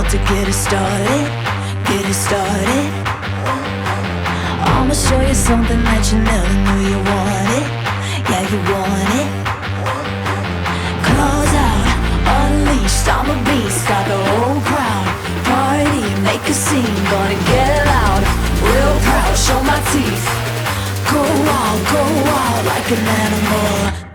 to get it started, get it started. I'ma show you something that you never knew you wanted. Yeah, you want it. Claws out, unleashed, I'm a beast. Got the whole crowd, party, make a scene. Gonna get loud, real proud, show my teeth. Go wild like an animal.